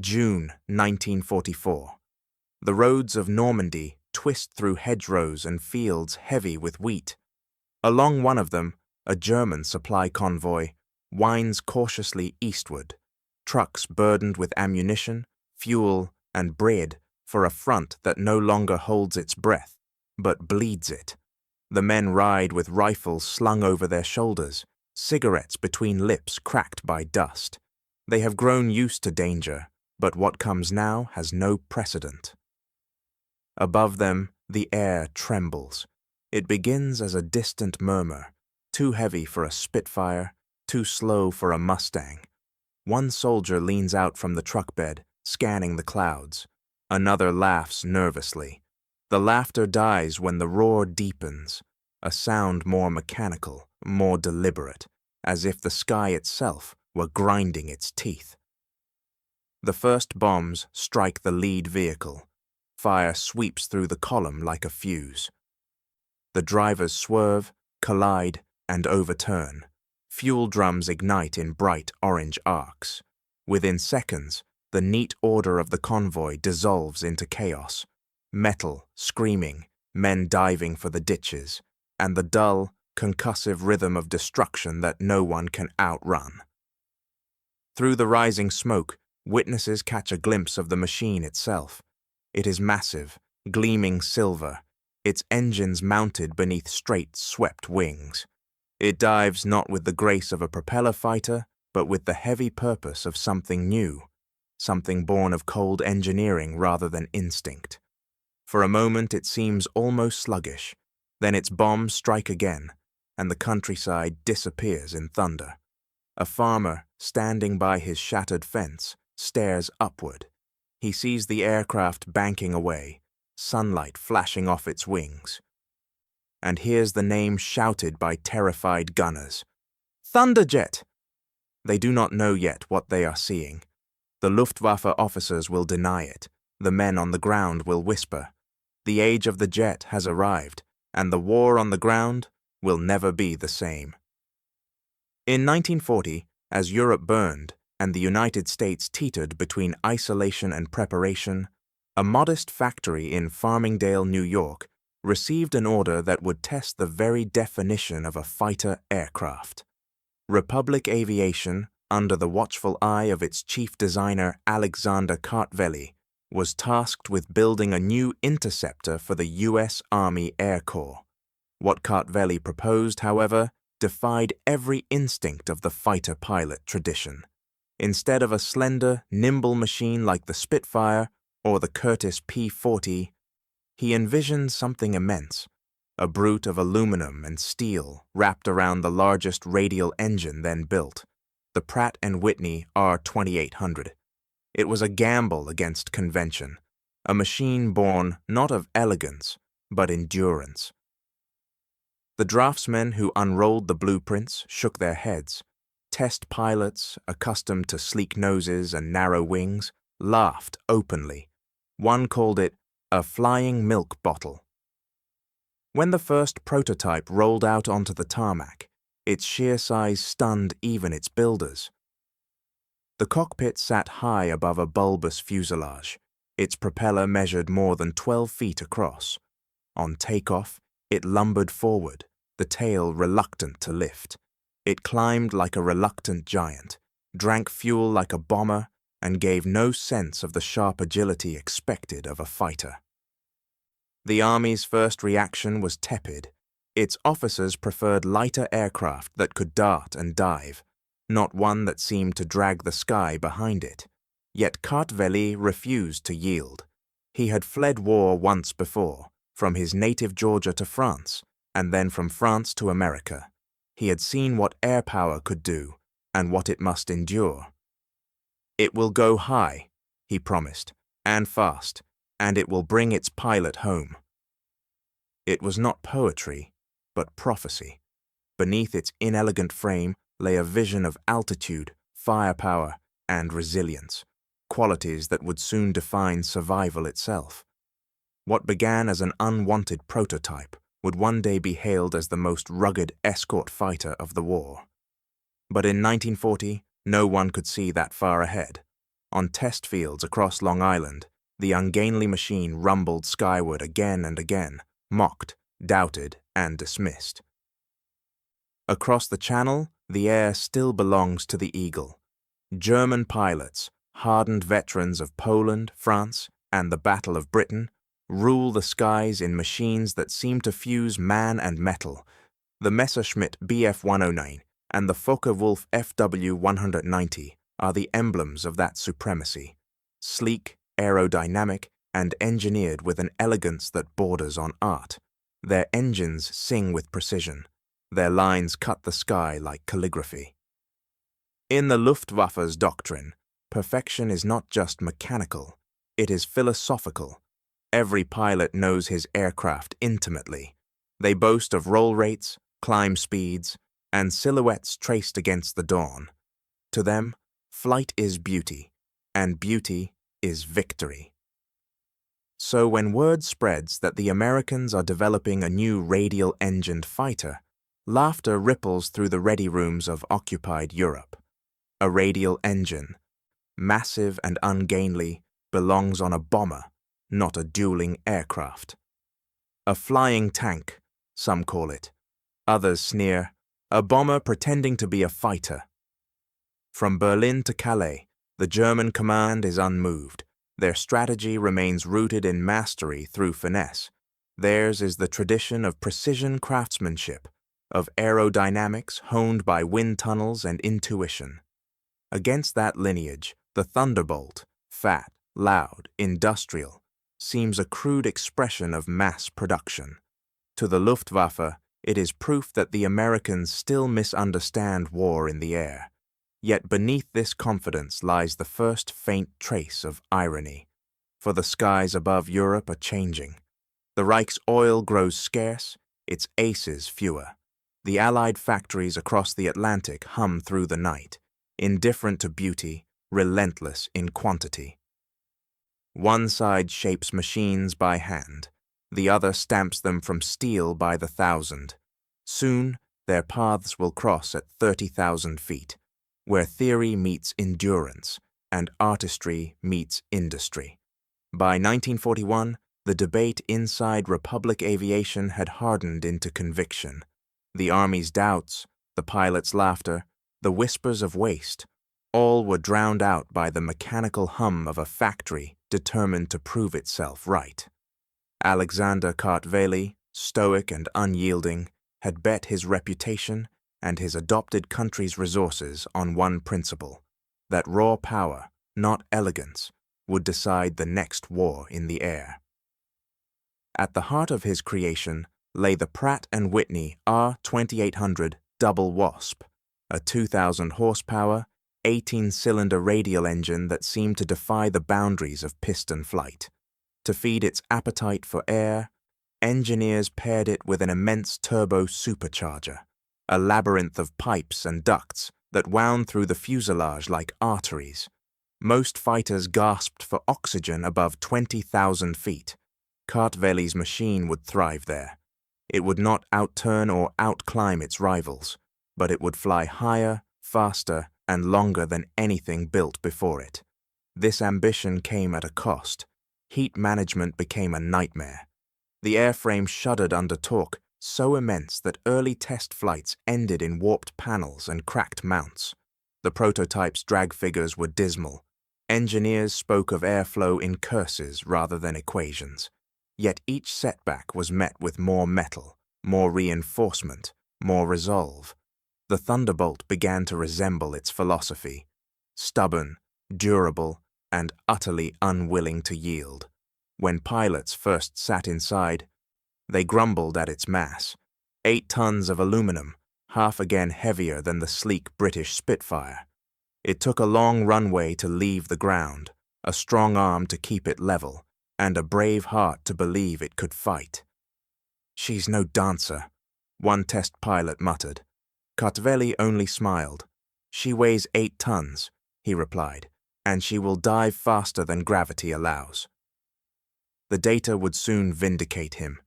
June 1944. The roads of Normandy twist through hedgerows and fields heavy with wheat. Along one of them, a German supply convoy winds cautiously eastward, trucks burdened with ammunition, fuel, and bread for a front that no longer holds its breath, but bleeds it. The men ride with rifles slung over their shoulders, cigarettes between lips cracked by dust. They have grown used to danger, but what comes now has no precedent. Above them, the air trembles. It begins as a distant murmur, too heavy for a Spitfire, too slow for a Mustang. One soldier leans out from the truck bed, scanning the clouds. Another laughs nervously. The laughter dies when the roar deepens, a sound more mechanical, more deliberate, as if the sky itself were grinding its teeth. The first bombs strike the lead vehicle. Fire sweeps through the column like a fuse. The drivers swerve, collide, and overturn. Fuel drums ignite in bright orange arcs. Within seconds, the neat order of the convoy dissolves into chaos. Metal screaming, men diving for the ditches, and the dull, concussive rhythm of destruction that no one can outrun. Through the rising smoke, witnesses catch a glimpse of the machine itself. It is massive, gleaming silver, its engines mounted beneath straight, swept wings. It dives not with the grace of a propeller fighter, but with the heavy purpose of something new, something born of cold engineering rather than instinct. For a moment it seems almost sluggish, then its bombs strike again, and the countryside disappears in thunder. A farmer, standing by his shattered fence, stares upward. He sees the aircraft banking away, sunlight flashing off its wings, and hears the name shouted by terrified gunners. Thunderjet! They do not know yet what they are seeing. The Luftwaffe officers will deny it. The men on the ground will whisper. The age of the jet has arrived, and the war on the ground will never be the same. In 1940, as Europe burned and the United States teetered between isolation and preparation, a modest factory in Farmingdale, New York, received an order that would test the very definition of a fighter aircraft. Republic Aviation, under the watchful eye of its chief designer Alexander Kartveli, was tasked with building a new interceptor for the U.S. Army Air Corps. What Kartveli proposed, however, defied every instinct of the fighter pilot tradition. Instead of a slender, nimble machine like the Spitfire or the Curtiss P-40, he envisioned something immense, a brute of aluminum and steel wrapped around the largest radial engine then built, the Pratt & Whitney R2800. It was a gamble against convention, a machine born not of elegance, but endurance. The draftsmen who unrolled the blueprints shook their heads. Test pilots, accustomed to sleek noses and narrow wings, laughed openly. One called it a flying milk bottle. When the first prototype rolled out onto the tarmac, its sheer size stunned even its builders. The cockpit sat high above a bulbous fuselage. Its propeller measured more than 12 feet across. On takeoff, it lumbered forward, the tail reluctant to lift. It climbed like a reluctant giant, drank fuel like a bomber, and gave no sense of the sharp agility expected of a fighter. The Army's first reaction was tepid. Its officers preferred lighter aircraft that could dart and dive, not one that seemed to drag the sky behind it. Yet Kartveli refused to yield. He had fled war once before, from his native Georgia to France, and then from France to America. He had seen what air power could do, and what it must endure. It will go high, he promised, and fast, and it will bring its pilot home. It was not poetry, but prophecy. Beneath its inelegant frame lay a vision of altitude, firepower, and resilience, qualities that would soon define survival itself. What began as an unwanted prototype would one day be hailed as the most rugged escort fighter of the war. But in 1940, no one could see that far ahead. On test fields across Long Island, the ungainly machine rumbled skyward again and again, mocked, doubted, and dismissed. Across the Channel, the air still belongs to the Eagle. German pilots, hardened veterans of Poland, France, and the Battle of Britain, rule the skies in machines that seem to fuse man and metal. The Messerschmitt Bf-109 and the Focke-Wulf FW-190 are the emblems of that supremacy. Sleek, aerodynamic, and engineered with an elegance that borders on art. Their engines sing with precision. Their lines cut the sky like calligraphy. In the Luftwaffe's doctrine, perfection is not just mechanical, it is philosophical. Every pilot knows his aircraft intimately. They boast of roll rates, climb speeds, and silhouettes traced against the dawn. To them, flight is beauty, and beauty is victory. So when word spreads that the Americans are developing a new radial-engined fighter, laughter ripples through the ready rooms of occupied Europe. A radial engine, massive and ungainly, belongs on a bomber, not a dueling aircraft. A flying tank, some call it. Others sneer, a bomber pretending to be a fighter. From Berlin to Calais, the German command is unmoved. Their strategy remains rooted in mastery through finesse. Theirs is the tradition of precision craftsmanship, of aerodynamics honed by wind tunnels and intuition. Against that lineage, the Thunderbolt, fat, loud, industrial, seems a crude expression of mass production. To the Luftwaffe, it is proof that the Americans still misunderstand war in the air. Yet beneath this confidence lies the first faint trace of irony. For the skies above Europe are changing. The Reich's oil grows scarce, its aces fewer. The Allied factories across the Atlantic hum through the night, indifferent to beauty, relentless in quantity. One side shapes machines by hand, the other stamps them from steel by the thousand. Soon, their paths will cross at 30,000 feet, where theory meets endurance and artistry meets industry. By 1941, the debate inside Republic aviation had hardened into conviction. The Army's doubts, the pilots' laughter, the whispers of waste, all were drowned out by the mechanical hum of a factory determined to prove itself right. Alexander Kartveli, stoic and unyielding, had bet his reputation and his adopted country's resources on one principle, that raw power, not elegance, would decide the next war in the air. At the heart of his creation lay the Pratt & Whitney R2800 Double Wasp, a 2,000 horsepower, 18-cylinder radial engine that seemed to defy the boundaries of piston flight. To feed its appetite for air, engineers paired it with an immense turbo supercharger, a labyrinth of pipes and ducts that wound through the fuselage like arteries. Most fighters gasped for oxygen above 20,000 feet. Kartveli's machine would thrive there. It would not outturn or outclimb its rivals, but it would fly higher, faster, and longer than anything built before it. This ambition came at a cost. Heat management became a nightmare. The airframe shuddered under torque so immense that early test flights ended in warped panels and cracked mounts. The prototype's drag figures were dismal. Engineers spoke of airflow in curses rather than equations. Yet each setback was met with more metal, more reinforcement, more resolve. The Thunderbolt began to resemble its philosophy, stubborn, durable, and utterly unwilling to yield. When pilots first sat inside, they grumbled at its mass. 8 tons of aluminum, half again heavier than the sleek British Spitfire. It took a long runway to leave the ground, a strong arm to keep it level, and a brave heart to believe it could fight. "She's no dancer," one test pilot muttered. Kartveli only smiled. "She weighs 8 tons, he replied, "and she will dive faster than gravity allows." The data would soon vindicate him.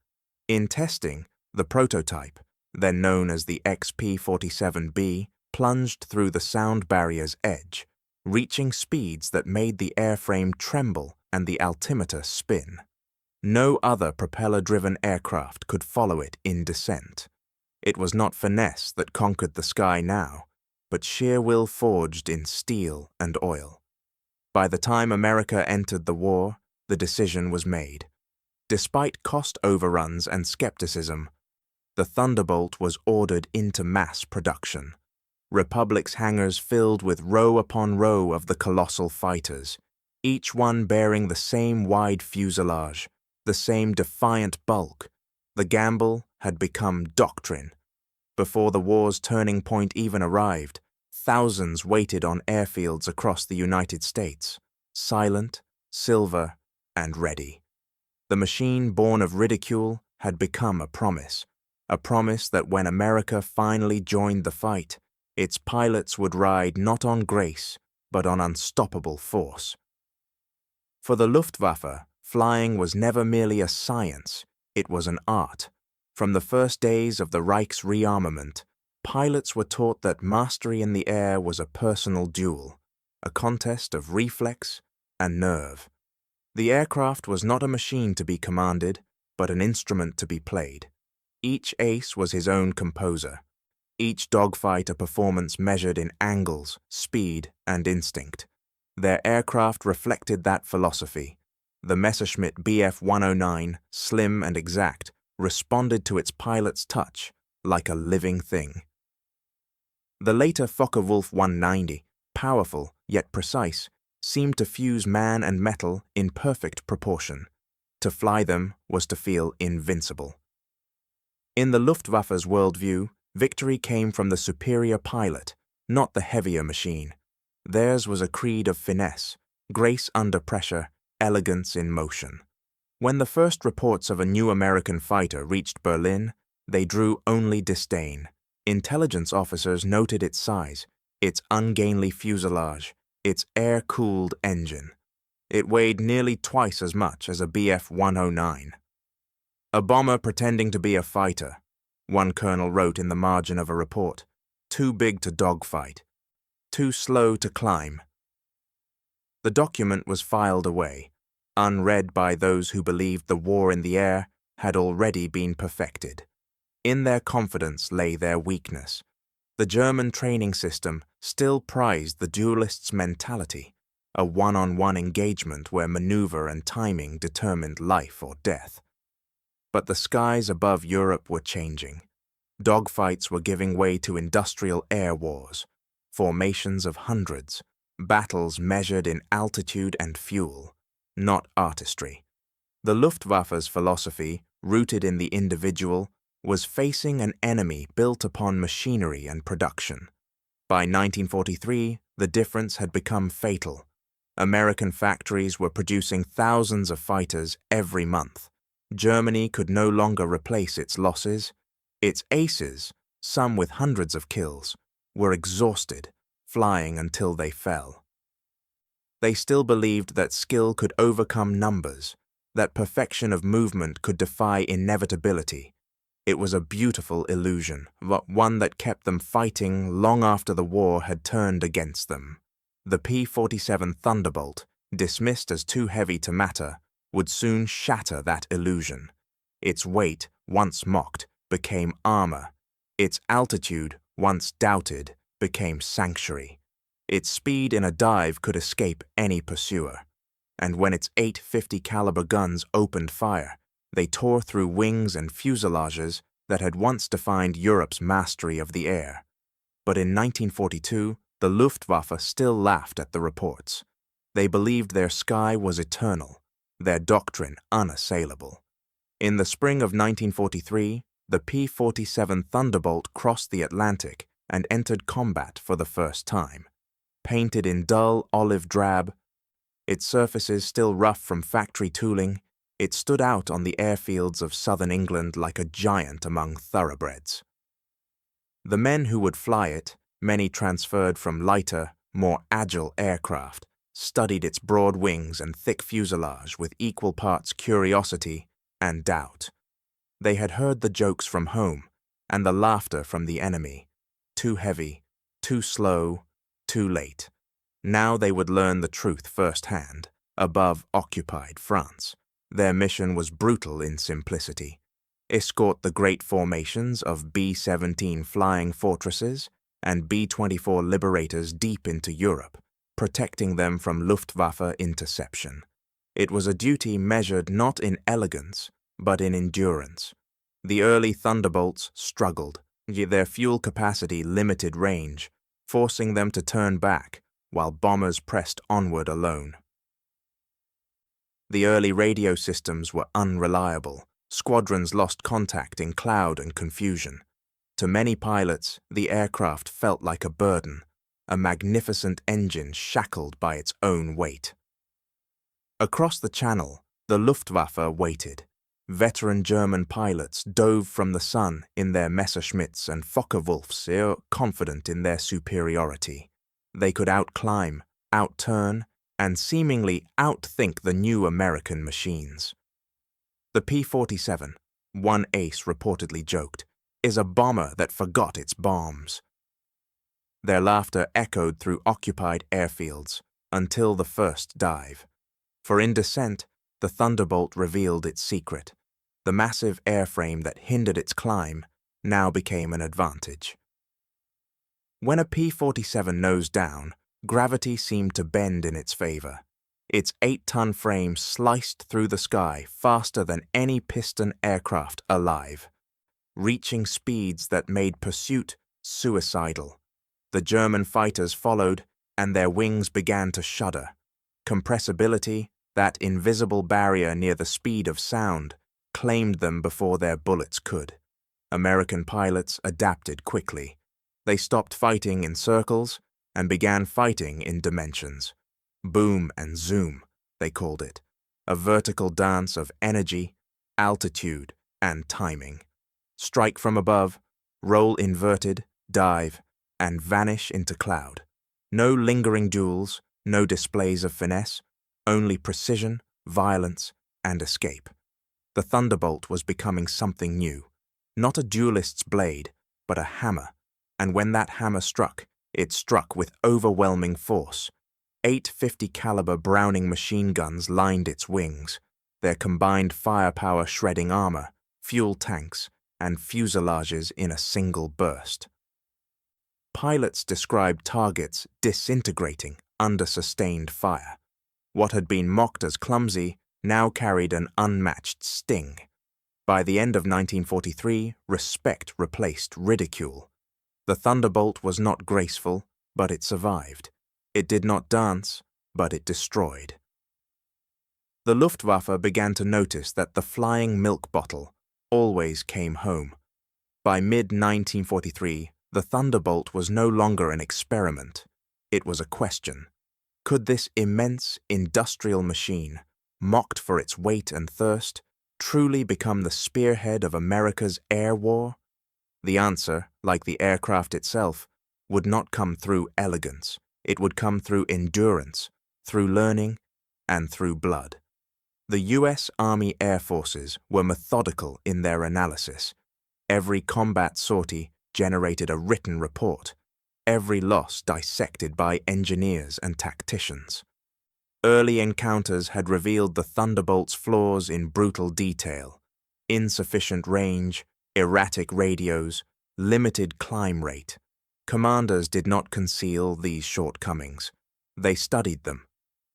In testing, the prototype, then known as the XP-47B, plunged through the sound barrier's edge. reaching speeds that made the airframe tremble and the altimeter spin. No other propeller-driven aircraft could follow it in descent. It was not finesse that conquered the sky now, but sheer will forged in steel and oil. By the time America entered the war, the decision was made. Despite cost overruns and skepticism, the Thunderbolt was ordered into mass production. Republic's hangars filled with row upon row of the colossal fighters, each one bearing the same wide fuselage, the same defiant bulk. The gamble had become doctrine. Before the war's turning point even arrived, thousands waited on airfields across the United States, silent, silver, and ready. The machine born of ridicule had become a promise that when America finally joined the fight, its pilots would ride not on grace, but on unstoppable force. For the Luftwaffe, flying was never merely a science, it was an art. From the first days of the Reich's rearmament, pilots were taught that mastery in the air was a personal duel, a contest of reflex and nerve. The aircraft was not a machine to be commanded, but an instrument to be played. Each ace was his own composer, each dogfight a performance measured in angles, speed, and instinct. Their aircraft reflected that philosophy. The Messerschmitt Bf 109, slim and exact, responded to its pilot's touch like a living thing. The later Focke-Wulf 190, powerful yet precise, seemed to fuse man and metal in perfect proportion. To fly them was to feel invincible. In the Luftwaffe's worldview, victory came from the superior pilot, not the heavier machine. Theirs was a creed of finesse, grace under pressure, elegance in motion. When the first reports of a new American fighter reached Berlin, they drew only disdain. Intelligence officers noted its size, its ungainly fuselage, its air-cooled engine. It weighed nearly twice as much as a Bf 109. A bomber pretending to be a fighter, one colonel wrote in the margin of a report. Too big to dogfight, too slow to climb. The document was filed away, unread by those who believed the war in the air had already been perfected. In their confidence lay their weakness. The German training system still prized the duelist's mentality, a one-on-one engagement where maneuver and timing determined life or death. But the skies above Europe were changing. Dogfights were giving way to industrial air wars, formations of hundreds, battles measured in altitude and fuel, not artistry. The Luftwaffe's philosophy, rooted in the individual, was facing an enemy built upon machinery and production. By 1943, the difference had become fatal. American factories were producing thousands of fighters every month. Germany could no longer replace its losses. Its aces, some with hundreds of kills, were exhausted, flying until they fell. They still believed that skill could overcome numbers, that perfection of movement could defy inevitability. It was a beautiful illusion, but one that kept them fighting long after the war had turned against them. The P-47 Thunderbolt, dismissed as too heavy to matter, would soon shatter that illusion. Its weight, once mocked, became armor. Its altitude, once doubted, became sanctuary. Its speed in a dive could escape any pursuer. And when its 850 caliber guns opened fire, they tore through wings and fuselages that had once defined Europe's mastery of the air. But in 1942, the Luftwaffe still laughed at the reports. They believed their sky was eternal, their doctrine unassailable. In the spring of 1943, the P-47 Thunderbolt crossed the Atlantic and entered combat for the first time. Painted in dull olive drab, its surfaces still rough from factory tooling, it stood out on the airfields of southern England like a giant among thoroughbreds. The men who would fly it, many transferred from lighter, more agile aircraft, studied its broad wings and thick fuselage with equal parts curiosity and doubt. They had heard the jokes from home and the laughter from the enemy. Too heavy, too slow, too late. Now they would learn the truth firsthand, above occupied France. Their mission was brutal in simplicity. Escort the great formations of B-17 flying fortresses and B-24 liberators deep into Europe, protecting them from Luftwaffe interception. It was a duty measured not in elegance, but in endurance. The early Thunderbolts struggled, their fuel capacity limited range, forcing them to turn back while bombers pressed onward alone. The early radio systems were unreliable. Squadrons lost contact in cloud and confusion. To many pilots, the aircraft felt like a burden, a magnificent engine shackled by its own weight. Across the Channel, the Luftwaffe waited. Veteran German pilots dove from the sun in their Messerschmitts and Focke-Wulfs, confident in their superiority. They could outclimb, outturn, and seemingly outthink the new American machines. The P-47, one ace reportedly joked, is a bomber that forgot its bombs. Their laughter echoed through occupied airfields until the first dive. For in descent, the Thunderbolt revealed its secret. The massive airframe that hindered its climb now became an advantage. When a P-47 nosed down, gravity seemed to bend in its favor. Its 8-ton frame sliced through the sky faster than any piston aircraft alive, reaching speeds that made pursuit suicidal. The German fighters followed, and their wings began to shudder. Compressibility, that invisible barrier near the speed of sound, claimed them before their bullets could. American pilots adapted quickly. They stopped fighting in circles and began fighting in dimensions. Boom and zoom, they called it, a vertical dance of energy, altitude, and timing. Strike from above, roll inverted, dive, and vanish into cloud. No lingering duels, no displays of finesse, only precision, violence, and escape. The Thunderbolt was becoming something new, not a duelist's blade, but a hammer, and when that hammer struck, it struck with overwhelming force. 850 caliber Browning machine guns lined its wings, their combined firepower shredding armor, fuel tanks, and fuselages in a single burst. Pilots described targets disintegrating under sustained fire. What had been mocked as clumsy now carried an unmatched sting. By the end of 1943, respect replaced ridicule. The Thunderbolt was not graceful, but it survived. It did not dance, but it destroyed. The Luftwaffe began to notice that the flying milk bottle always came home. By mid-1943, the Thunderbolt was no longer an experiment. It was a question. Could this immense industrial machine, mocked for its weight and thirst, truly become the spearhead of America's air war? The answer, like the aircraft itself, would not come through elegance. It would come through endurance, through learning, and through blood. The U.S. Army Air Forces were methodical in their analysis. Every combat sortie generated a written report, every loss dissected by engineers and tacticians. Early encounters had revealed the Thunderbolt's flaws in brutal detail: insufficient range, erratic radios, limited climb rate. Commanders did not conceal these shortcomings. They studied them.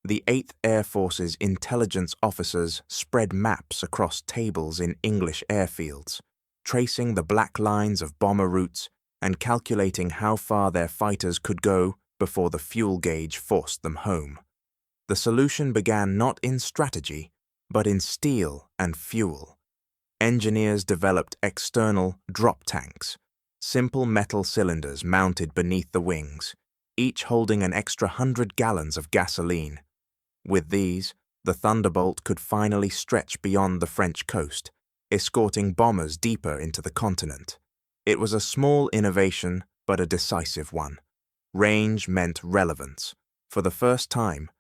The 8th Air Force's intelligence officers spread maps across tables in English airfields, tracing the black lines of bomber routes and calculating how far their fighters could go before the fuel gauge forced them home. The solution began not in strategy, but in steel and fuel. Engineers developed external drop tanks, simple metal cylinders mounted beneath the wings, each holding an extra 100 gallons of gasoline. With these, the Thunderbolt could finally stretch beyond the French coast, escorting bombers deeper into the continent. It was a small innovation, but a decisive one. Range meant relevance. For the first time,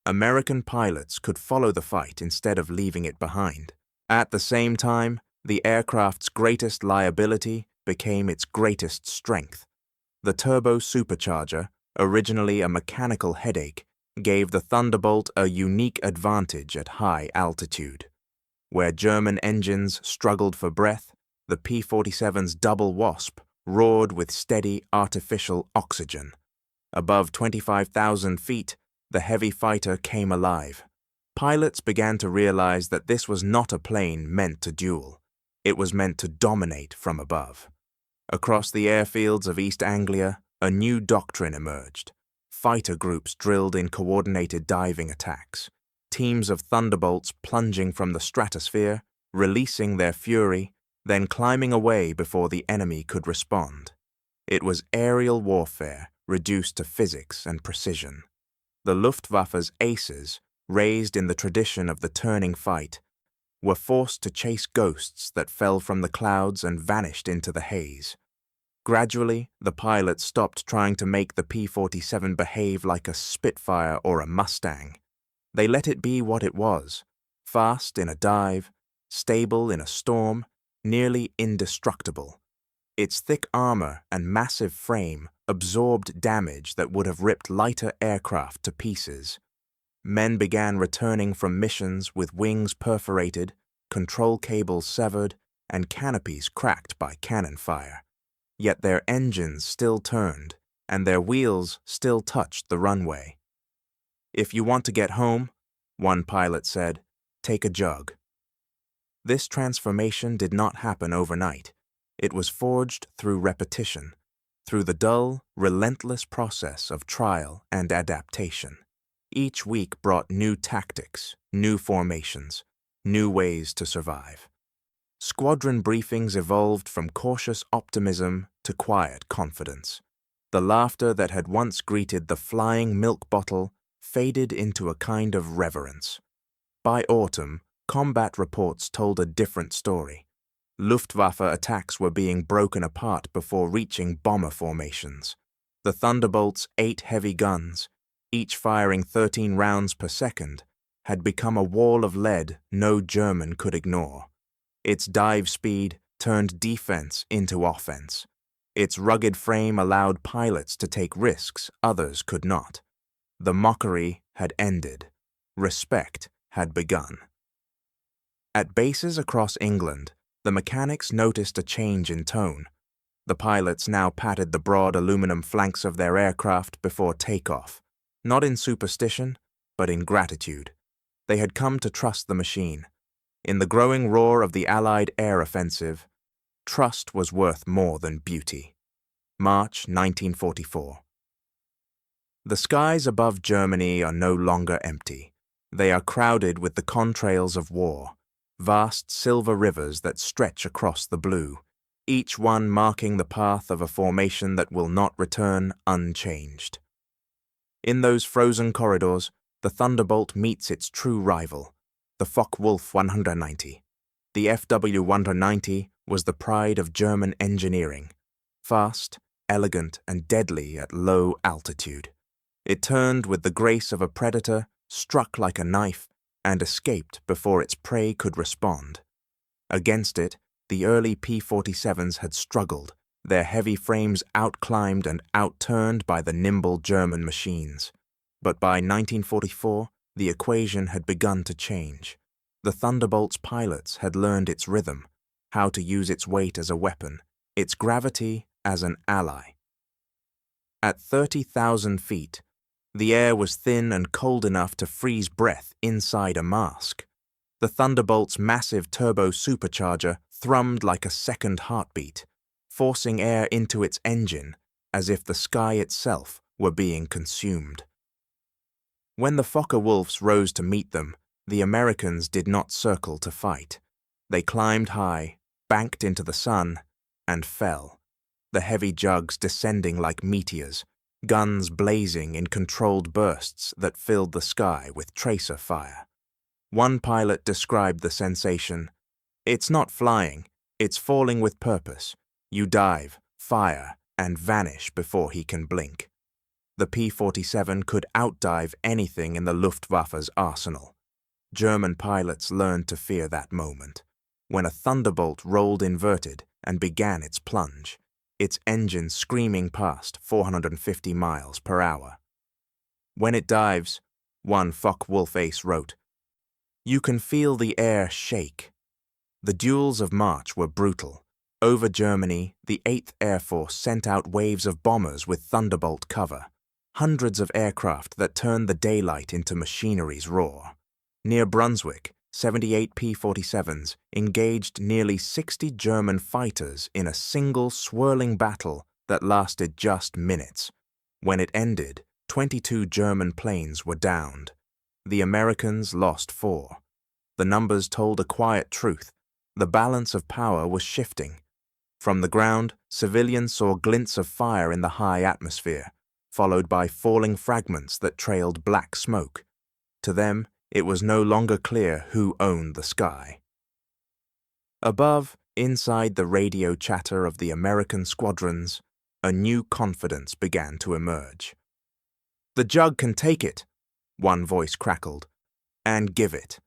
American pilots could follow the fight instead of leaving it behind. At the same time, the aircraft's greatest liability became its greatest strength. The turbo supercharger, originally a mechanical headache, gave the Thunderbolt a unique advantage at high altitude. Where German engines struggled for breath, the P-47's double Wasp roared with steady artificial oxygen. Above 25,000 feet, the heavy fighter came alive. Pilots began to realize that this was not a plane meant to duel. It was meant to dominate from above. Across the airfields of East Anglia, a new doctrine emerged. Fighter groups drilled in coordinated diving attacks. Teams of Thunderbolts plunging from the stratosphere, releasing their fury, then climbing away before the enemy could respond. It was aerial warfare reduced to physics and precision. The Luftwaffe's aces, raised in the tradition of the turning fight, were forced to chase ghosts that fell from the clouds and vanished into the haze. Gradually, the pilots stopped trying to make the P-47 behave like a Spitfire or a Mustang. They let it be what it was, fast in a dive, stable in a storm, nearly indestructible. Its thick armor and massive frame absorbed damage that would have ripped lighter aircraft to pieces. Men began returning from missions with wings perforated, control cables severed, and canopies cracked by cannon fire. Yet their engines still turned, and their wheels still touched the runway. "If you want to get home," one pilot said, "take a jug." This transformation did not happen overnight. It was forged through repetition, through the dull, relentless process of trial and adaptation. Each week brought new tactics, new formations, new ways to survive. Squadron briefings evolved from cautious optimism to quiet confidence. The laughter that had once greeted the flying milk bottle faded into a kind of reverence. By autumn, combat reports told a different story. Luftwaffe attacks were being broken apart before reaching bomber formations. The Thunderbolt's 8 heavy guns, each firing 13 rounds per second, had become a wall of lead no German could ignore. Its dive speed turned defense into offense. Its rugged frame allowed pilots to take risks others could not. The mockery had ended. Respect had begun. At bases across England, the mechanics noticed a change in tone. The pilots now patted the broad aluminum flanks of their aircraft before takeoff, not in superstition, but in gratitude. They had come to trust the machine. In the growing roar of the Allied air offensive, trust was worth more than beauty. March 1944. The skies above Germany are no longer empty. They are crowded with the contrails of war, vast silver rivers that stretch across the blue, each one marking the path of a formation that will not return unchanged. In those frozen corridors, the Thunderbolt meets its true rival, the Focke-Wulf 190. The FW-190 was the pride of German engineering, fast, elegant, and deadly at low altitude. It turned with the grace of a predator, struck like a knife, and escaped before its prey could respond. Against it, the early P-47s had struggled, their heavy frames outclimbed and outturned by the nimble German machines. But by 1944, the equation had begun to change. The Thunderbolt's pilots had learned its rhythm, how to use its weight as a weapon, its gravity as an ally. At 30,000 feet, the air was thin and cold enough to freeze breath inside a mask. The Thunderbolt's massive turbo supercharger thrummed like a second heartbeat, forcing air into its engine as if the sky itself were being consumed. When the Focke-Wulfs rose to meet them, the Americans did not circle to fight. They climbed high, banked into the sun, and fell, the heavy jugs descending like meteors, guns blazing in controlled bursts that filled the sky with tracer fire. One pilot described the sensation, "It's not flying, it's falling with purpose. You dive, fire, and vanish before he can blink." The P-47 could outdive anything in the Luftwaffe's arsenal. German pilots learned to fear that moment, when a Thunderbolt rolled inverted and began its plunge. its engine screaming past 450 miles per hour. When it dives, one Focke-Wulf ace wrote, "You can feel the air shake." The duels of March were brutal. Over Germany, the 8th Air Force sent out waves of bombers with Thunderbolt cover, hundreds of aircraft that turned the daylight into machinery's roar. Near Brunswick, 78 P-47s engaged nearly 60 German fighters in a single swirling battle that lasted just minutes. When it ended, 22 German planes were downed. The Americans lost 4. The numbers told a quiet truth. The balance of power was shifting. From the ground, civilians saw glints of fire in the high atmosphere, followed by falling fragments that trailed black smoke. To them, it was no longer clear who owned the sky. Above, inside the radio chatter of the American squadrons, a new confidence began to emerge. "The Jug can take it," one voice crackled, "and give it."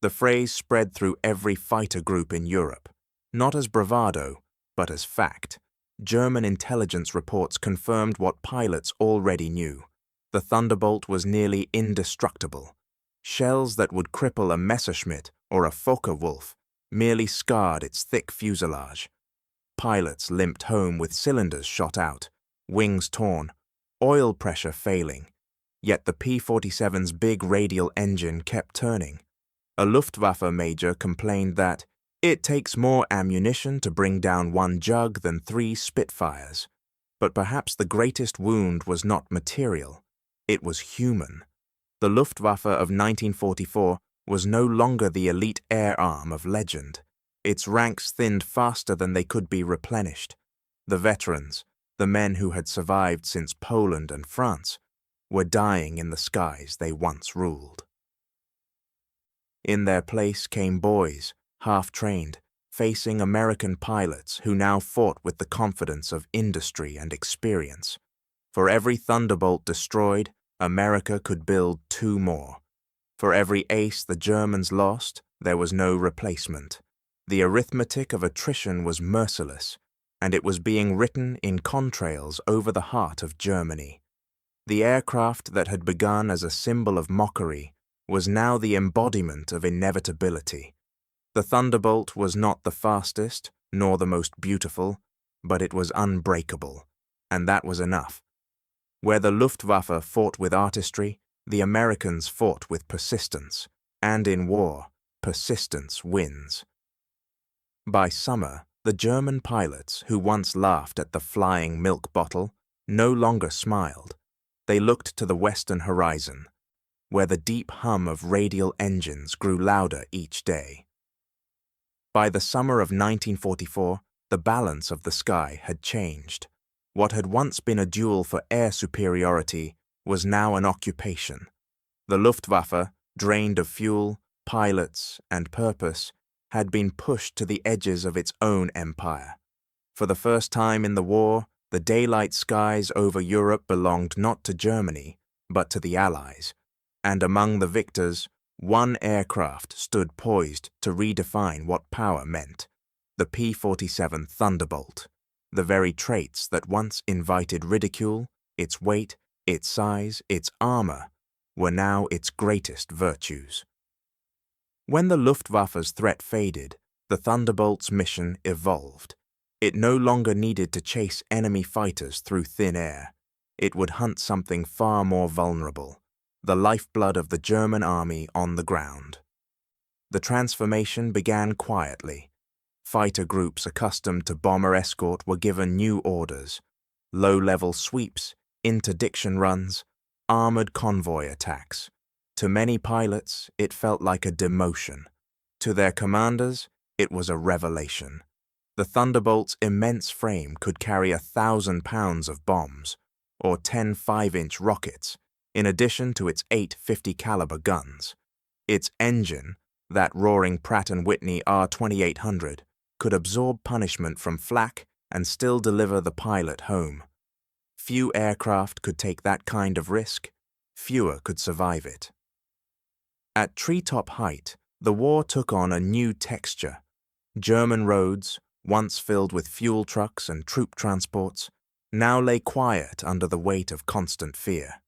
The phrase spread through every fighter group in Europe, not as bravado, but as fact. German intelligence reports confirmed what pilots already knew. The Thunderbolt was nearly indestructible. Shells that would cripple a Messerschmitt or a Focke-Wulf merely scarred its thick fuselage. Pilots limped home with cylinders shot out, wings torn, oil pressure failing, yet the P-47's big radial engine kept turning. A Luftwaffe major complained that it takes more ammunition to bring down one Jug than 3 Spitfires. But perhaps the greatest wound was not material, it was human. The Luftwaffe of 1944 was no longer the elite air arm of legend. Its ranks thinned faster than they could be replenished. The veterans, the men who had survived since Poland and France, were dying in the skies they once ruled. In their place came boys, half-trained, facing American pilots who now fought with the confidence of industry and experience. For every Thunderbolt destroyed, America could build 2 more. For every ace the Germans lost, there was no replacement. The arithmetic of attrition was merciless, and it was being written in contrails over the heart of Germany. The aircraft that had begun as a symbol of mockery was now the embodiment of inevitability. The Thunderbolt was not the fastest, nor the most beautiful, but it was unbreakable, and that was enough. Where the Luftwaffe fought with artistry, the Americans fought with persistence, and in war, persistence wins. By summer, the German pilots who once laughed at the flying milk bottle no longer smiled. They looked to the western horizon, where the deep hum of radial engines grew louder each day. By the summer of 1944, the balance of the sky had changed. What had once been a duel for air superiority was now an occupation. The Luftwaffe, drained of fuel, pilots, and purpose, had been pushed to the edges of its own empire. For the first time in the war, the daylight skies over Europe belonged not to Germany, but to the Allies. And among the victors, one aircraft stood poised to redefine what power meant: the P-47 Thunderbolt. The very traits that once invited ridicule, its weight, its size, its armor, were now its greatest virtues. When the Luftwaffe's threat faded, the Thunderbolt's mission evolved. It no longer needed to chase enemy fighters through thin air. It would hunt something far more vulnerable: the lifeblood of the German army on the ground. The transformation began quietly. Fighter groups accustomed to bomber escort were given new orders: low-level sweeps, interdiction runs, armored convoy attacks. To many pilots, it felt like a demotion. To their commanders, it was a revelation. The Thunderbolt's immense frame could carry 1,000 pounds of bombs, or 10 5-inch rockets, in addition to its 8 50-caliber guns. Its engine, that roaring Pratt & Whitney R2800, could absorb punishment from flak and still deliver the pilot home. Few aircraft could take that kind of risk. Fewer could survive it. At treetop height, the war took on a new texture. German roads, once filled with fuel trucks and troop transports, now lay quiet under the weight of constant fear.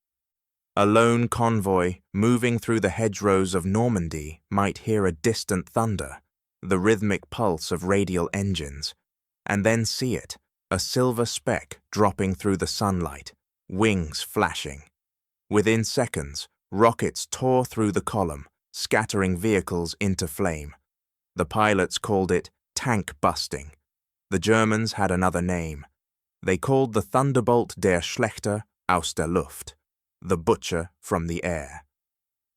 A lone convoy moving through the hedgerows of Normandy might hear a distant thunder, the rhythmic pulse of radial engines, and then see it, a silver speck dropping through the sunlight, wings flashing. Within seconds, rockets tore through the column, scattering vehicles into flame. The pilots called it tank busting. The Germans had another name. They called the Thunderbolt der Schlechter aus der Luft, the butcher from the air.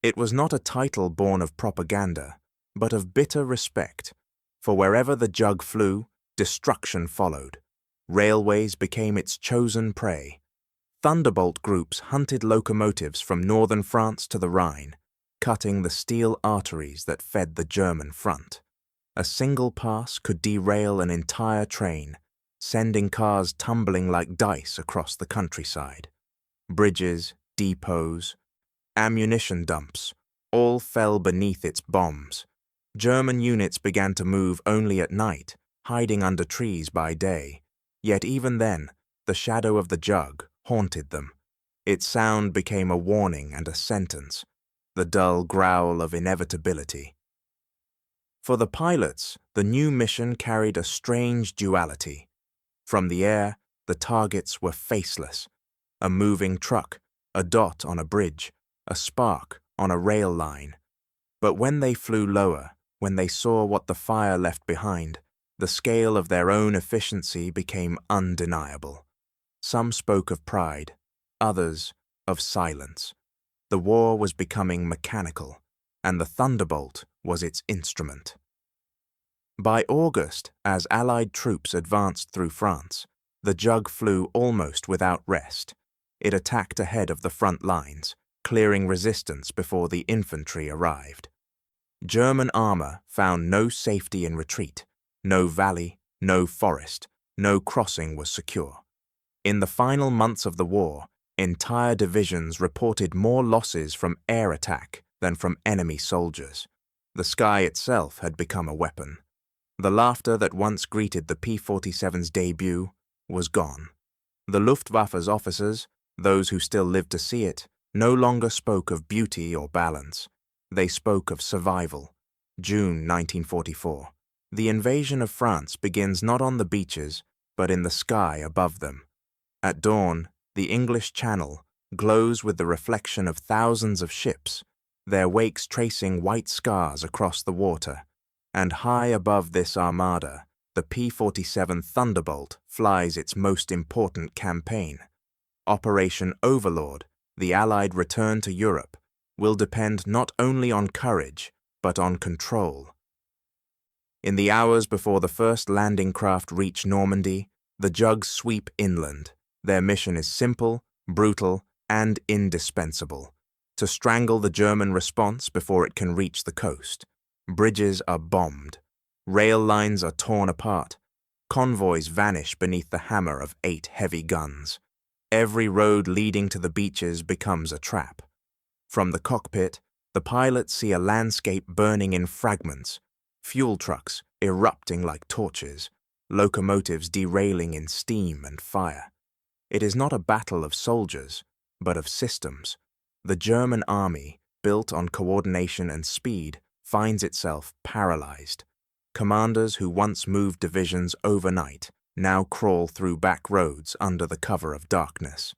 It was not a title born of propaganda, but of bitter respect, for wherever the Jug flew, destruction followed. Railways became its chosen prey. Thunderbolt groups hunted locomotives from northern France to the Rhine, cutting the steel arteries that fed the German front. A single pass could derail an entire train, sending cars tumbling like dice across the countryside. Bridges, depots, ammunition dumps, all fell beneath its bombs. German units began to move only at night, hiding under trees by day. Yet even then, the shadow of the Jug haunted them. Its sound became a warning and a sentence, the dull growl of inevitability. For the pilots, the new mission carried a strange duality. From the air, the targets were faceless. A moving truck, a dot on a bridge, a spark on a rail line. But when they flew lower, when they saw what the fire left behind, the scale of their own efficiency became undeniable. Some spoke of pride, others of silence. The war was becoming mechanical, and the Thunderbolt was its instrument. By August, as Allied troops advanced through France, the Jug flew almost without rest. It attacked ahead of the front lines, clearing resistance before the infantry arrived. German armor found no safety in retreat. No valley, no forest, no crossing was secure. In the final months of the war, entire divisions reported more losses from air attack than from enemy soldiers. The sky itself had become a weapon. The laughter that once greeted the P-47's debut was gone. The Luftwaffe's officers, those who still lived to see it, no longer spoke of beauty or balance. They spoke of survival. June 1944. The invasion of France begins not on the beaches, but in the sky above them. At dawn, the English Channel glows with the reflection of thousands of ships, their wakes tracing white scars across the water, and high above this armada, the P-47 Thunderbolt flies its most important campaign. Operation Overlord, the Allied return to Europe, will depend not only on courage, but on control. In the hours before the first landing craft reach Normandy, the Jugs sweep inland. Their mission is simple, brutal, and indispensable: to strangle the German response before it can reach the coast. Bridges are bombed. Rail lines are torn apart. Convoys vanish beneath the hammer of 8 heavy guns. Every road leading to the beaches becomes a trap. From the cockpit, the pilots see a landscape burning in fragments, fuel trucks erupting like torches, locomotives derailing in steam and fire. It is not a battle of soldiers, but of systems. The German army, built on coordination and speed, finds itself paralyzed. Commanders who once moved divisions overnight now crawl through back roads under the cover of darkness.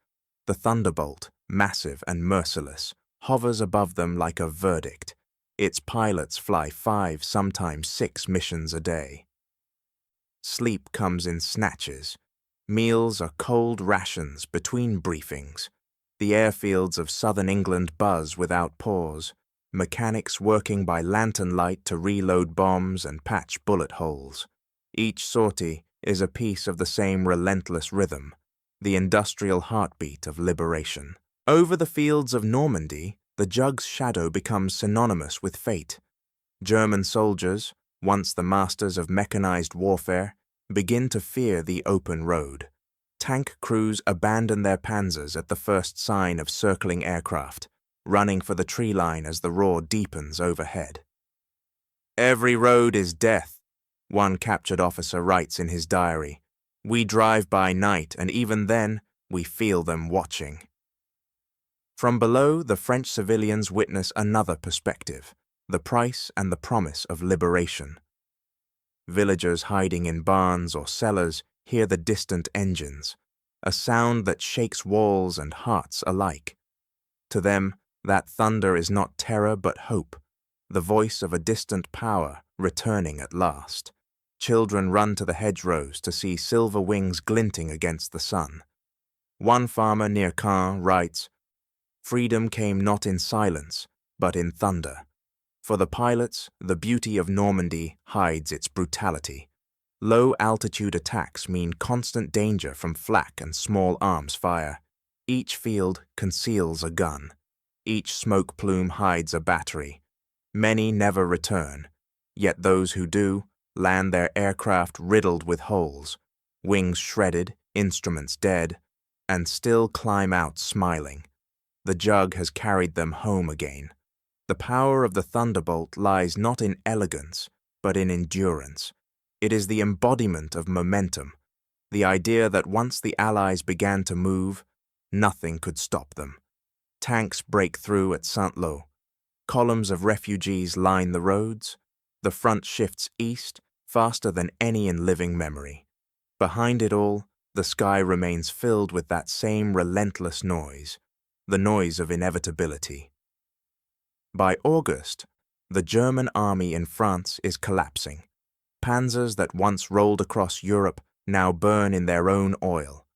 The Thunderbolt, massive and merciless, hovers above them like a verdict. Its pilots fly 5, sometimes 6 missions a day. Sleep comes in snatches. Meals are cold rations between briefings. The airfields of southern England buzz without pause, mechanics working by lantern light to reload bombs and patch bullet holes. Each sortie is a piece of the same relentless rhythm, the industrial heartbeat of liberation. Over the fields of Normandy, the Jug's shadow becomes synonymous with fate. German soldiers, once the masters of mechanized warfare, begin to fear the open road. Tank crews abandon their panzers at the first sign of circling aircraft, running for the tree line as the roar deepens overhead. Every road is death, One captured officer writes in his diary, "We drive by night, and even then, we feel them watching." From below, the French civilians witness another perspective, the price and the promise of liberation. Villagers hiding in barns or cellars hear the distant engines, a sound that shakes walls and hearts alike. To them, that thunder is not terror but hope, the voice of a distant power returning at last. Children run to the hedgerows to see silver wings glinting against the sun. One farmer near Caen writes, "Freedom came not in silence, but in thunder." For the pilots, the beauty of Normandy hides its brutality. Low-altitude attacks mean constant danger from flak and small arms fire. Each field conceals a gun. Each smoke plume hides a battery. Many never return, yet those who do land their aircraft riddled with holes, wings shredded, instruments dead, and still climb out smiling. The jug has carried them home again. The power of the Thunderbolt lies not in elegance, but in endurance. It is the embodiment of momentum, the idea that once the Allies began to move, nothing could stop them. Tanks break through at Saint-Lô. Columns of refugees line the roads. The front shifts east, faster than any in living memory. Behind it all, the sky remains filled with that same relentless noise, the noise of inevitability. By August, the German army in France is collapsing. Panzers that once rolled across Europe now burn in their own oil.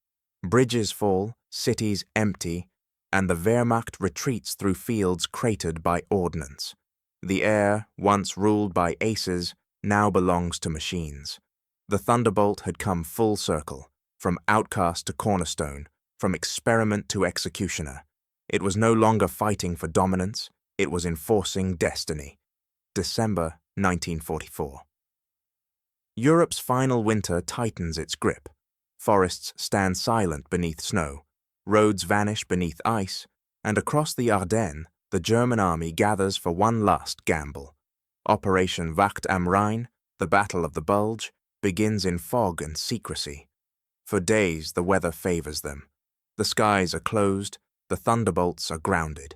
Bridges fall, cities empty, and the Wehrmacht retreats through fields cratered by ordnance. The air, once ruled by aces, now belongs to machines. The Thunderbolt had come full circle, from outcast to cornerstone, from experiment to executioner. It was no longer fighting for dominance, it was enforcing destiny. December 1944. Europe's final winter tightens its grip. Forests stand silent beneath snow. Roads vanish beneath ice, and across the Ardennes, the German army gathers for one last gamble. Operation Wacht am Rhein, the Battle of the Bulge, begins in fog and secrecy. For days the weather favors them. The skies are closed, the thunderbolts are grounded.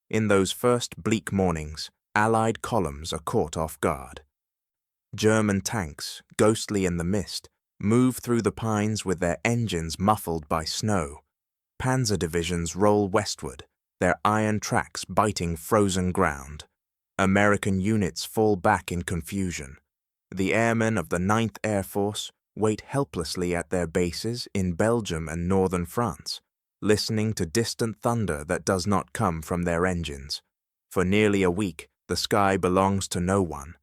In those first bleak mornings, Allied columns are caught off guard. German tanks, ghostly in the mist, move through the pines with their engines muffled by snow. Panzer divisions roll westward, their iron tracks biting frozen ground. American units fall back in confusion. The airmen of the 9th Air Force wait helplessly at their bases in Belgium and northern France, listening to distant thunder that does not come from their engines. For nearly a week, the sky belongs to no one.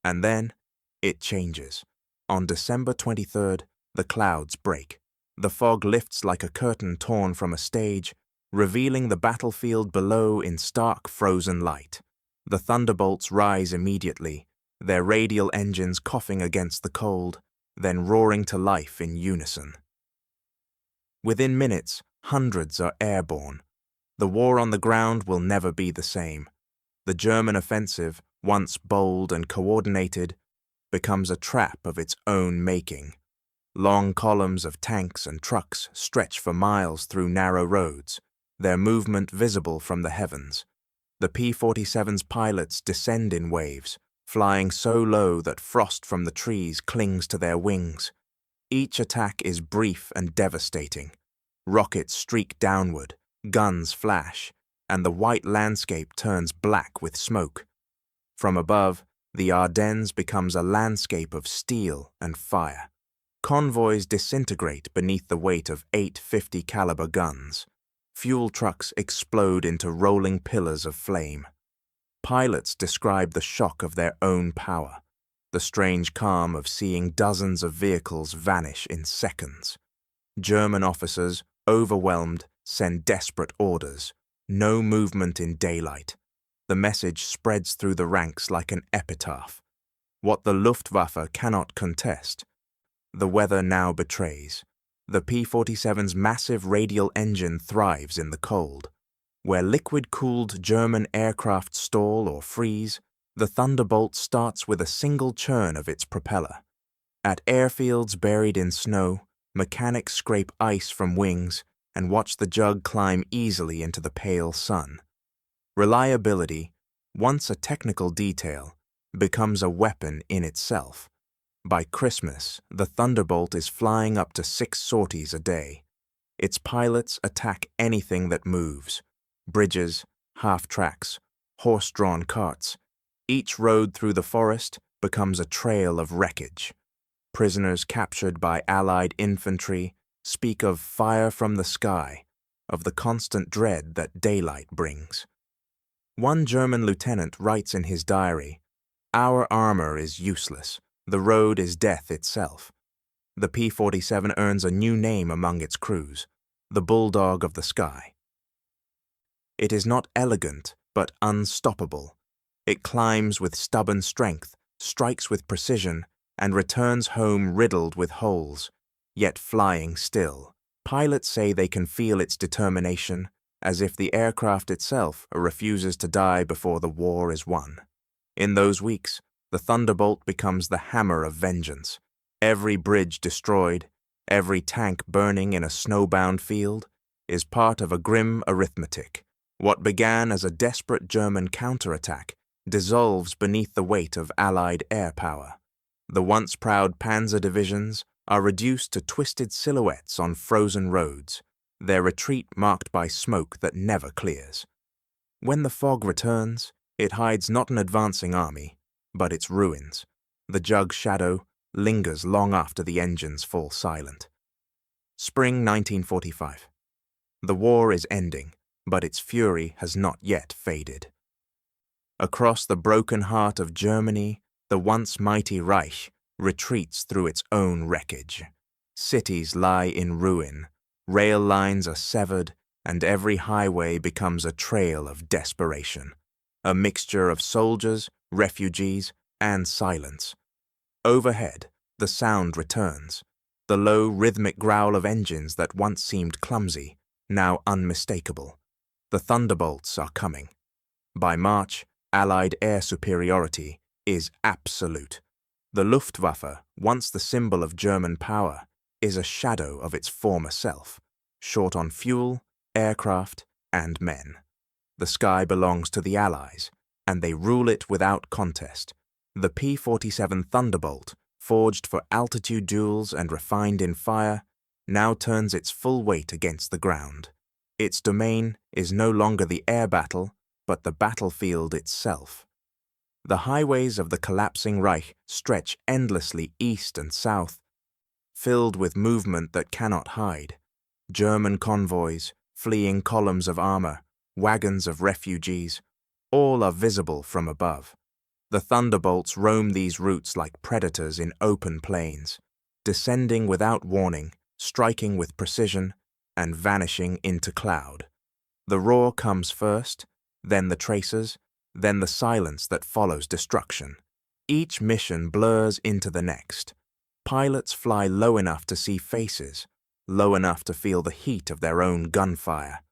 And then, it changes. On December 23rd, the clouds break. The fog lifts like a curtain torn from a stage, revealing the battlefield below in stark frozen light. The thunderbolts rise immediately, their radial engines coughing against the cold, then roaring to life in unison. Within minutes, hundreds are airborne. The war on the ground will never be the same. The German offensive, once bold and coordinated, becomes a trap of its own making. Long columns of tanks and trucks stretch for miles through narrow roads, their movement visible from the heavens. The P-47's pilots descend in waves, flying so low that frost from the trees clings to their wings. Each attack is brief and devastating. Rockets streak downward, guns flash, and the white landscape turns black with smoke. From above, the Ardennes becomes a landscape of steel and fire. Convoys disintegrate beneath the weight of 8 50 caliber guns. Fuel trucks explode into rolling pillars of flame. Pilots describe the shock of their own power, the strange calm of seeing dozens of vehicles vanish in seconds. German officers, overwhelmed, send desperate orders. No movement in daylight. The message spreads through the ranks like an epitaph. What the Luftwaffe cannot contest, the weather now betrays. The P-47's massive radial engine thrives in the cold. Where liquid-cooled German aircraft stall or freeze, the Thunderbolt starts with a single churn of its propeller. At airfields buried in snow, mechanics scrape ice from wings and watch the jug climb easily into the pale sun. Reliability, once a technical detail, becomes a weapon in itself. By Christmas, the Thunderbolt is flying up to 6 sorties a day. Its pilots attack anything that moves: bridges, half-tracks, horse-drawn carts. Each road through the forest becomes a trail of wreckage. Prisoners captured by Allied infantry speak of fire from the sky, of the constant dread that daylight brings. One German lieutenant writes in his diary, "Our armor is useless. The road is death itself." The P-47 earns a new name among its crews, the Bulldog of the Sky. It is not elegant, but unstoppable. It climbs with stubborn strength, strikes with precision, and returns home riddled with holes, yet flying still. Pilots say they can feel its determination, as if the aircraft itself refuses to die before the war is won. In those weeks, the Thunderbolt becomes the hammer of vengeance. Every bridge destroyed, every tank burning in a snowbound field, is part of a grim arithmetic. What began as a desperate German counterattack dissolves beneath the weight of Allied air power. The once proud panzer divisions are reduced to twisted silhouettes on frozen roads, their retreat marked by smoke that never clears. When the fog returns, it hides not an advancing army, but its ruins. The jug's shadow lingers long after the engines fall silent. Spring 1945. The war is ending, but its fury has not yet faded. Across the broken heart of Germany, the once mighty Reich retreats through its own wreckage. Cities lie in ruin, rail lines are severed, and every highway becomes a trail of desperation, a mixture of soldiers, refugees, and silence. Overhead, the sound returns, the low rhythmic growl of engines that once seemed clumsy, now unmistakable. The Thunderbolts are coming. By March, Allied air superiority is absolute. The Luftwaffe, once the symbol of German power, is a shadow of its former self, short on fuel, aircraft, and men. The sky belongs to the Allies, and they rule it without contest. The P-47 Thunderbolt, forged for altitude duels and refined in fire, now turns its full weight against the ground. Its domain is no longer the air battle, but the battlefield itself. The highways of the collapsing Reich stretch endlessly east and south, filled with movement that cannot hide. German convoys, fleeing columns of armor, wagons of refugees, all are visible from above. The Thunderbolts roam these routes like predators in open plains, descending without warning, striking with precision, and vanishing into cloud. The roar comes first, then the tracers, then the silence that follows destruction. Each mission blurs into the next. Pilots fly low enough to see faces, low enough to feel the heat of their own gunfire.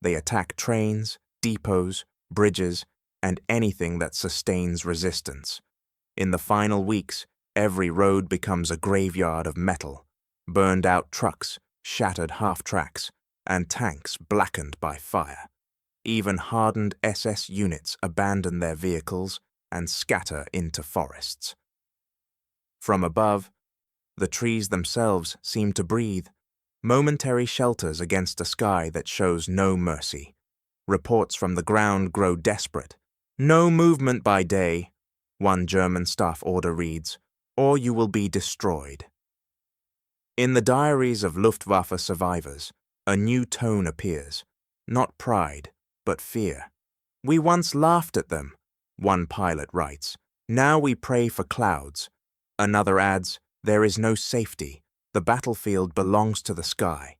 They attack trains, depots, bridges, and anything that sustains resistance. In the final weeks, every road becomes a graveyard of metal, burned-out trucks, shattered half-tracks, and tanks blackened by fire. Even hardened SS units abandon their vehicles and scatter into forests. From above, the trees themselves seem to breathe, momentary shelters against a sky that shows no mercy. Reports from the ground grow desperate. "No movement by day," one German staff order reads, "or you will be destroyed." In the diaries of Luftwaffe survivors, a new tone appears, not pride, but fear. "We once laughed at them," one pilot writes. "Now we pray for clouds." Another adds, "There is no safety. The battlefield belongs to the sky."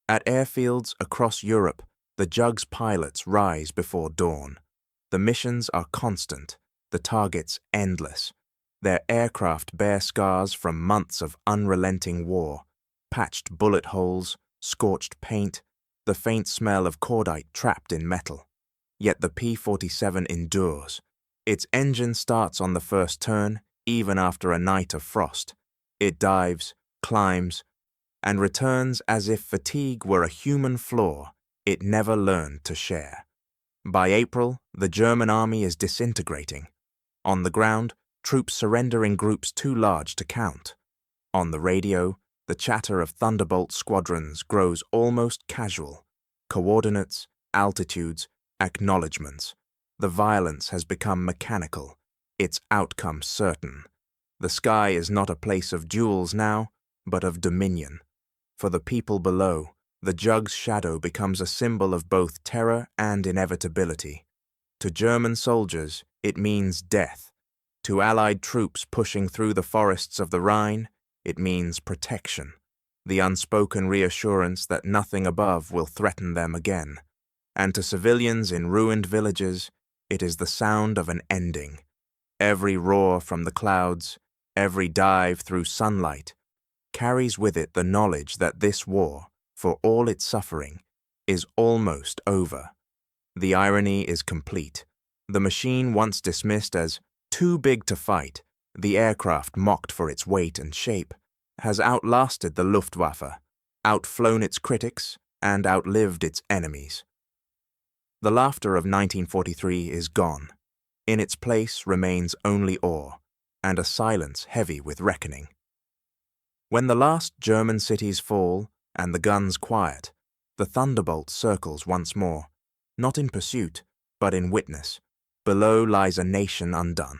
At airfields across Europe, the jug's pilots rise before dawn. The missions are constant, the targets endless. Their aircraft bear scars from months of unrelenting war, patched bullet holes, scorched paint, the faint smell of cordite trapped in metal. Yet the P-47 endures. Its engine starts on the first turn, even after a night of frost. It dives, climbs, and returns as if fatigue were a human flaw it never learned to share. By April, the German army is disintegrating. On the ground, troops surrender in groups too large to count. On the radio, the chatter of Thunderbolt squadrons grows almost casual. Coordinates, altitudes, acknowledgements. The violence has become mechanical, its outcome certain. The sky is not a place of duels now, but of dominion. For the people below, the Jug's shadow becomes a symbol of both terror and inevitability. To German soldiers, it means death. To Allied troops pushing through the forests of the Rhine, it means protection, the unspoken reassurance that nothing above will threaten them again. And to civilians in ruined villages, it is the sound of an ending. Every roar from the clouds, every dive through sunlight, carries with it the knowledge that this war, for all its suffering, is almost over. The irony is complete. The machine once dismissed as too big to fight, the aircraft mocked for its weight and shape, has outlasted the Luftwaffe, outflown its critics, and outlived its enemies. The laughter of 1943 is gone. In its place remains only awe, and a silence heavy with reckoning. When the last German cities fall and the guns quiet, the Thunderbolt circles once more, not in pursuit, but in witness. Below lies a nation undone.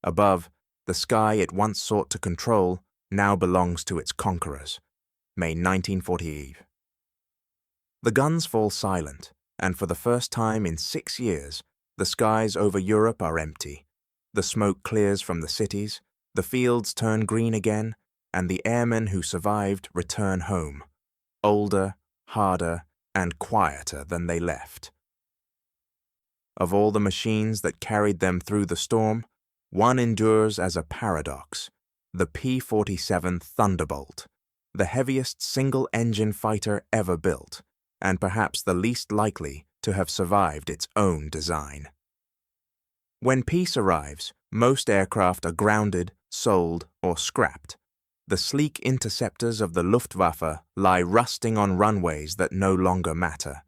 Above, the sky it once sought to control now belongs to its conquerors. May 1940. The guns fall silent, and for the first time in 6 years, the skies over Europe are empty. The smoke clears from the cities, the fields turn green again, and the airmen who survived return home, older, harder, and quieter than they left. Of all the machines that carried them through the storm, one endures as a paradox: the P-47 Thunderbolt, the heaviest single-engine fighter ever built, and perhaps the least likely to have survived its own design. When peace arrives, most aircraft are grounded, sold, or scrapped. The sleek interceptors of the Luftwaffe lie rusting on runways that no longer matter.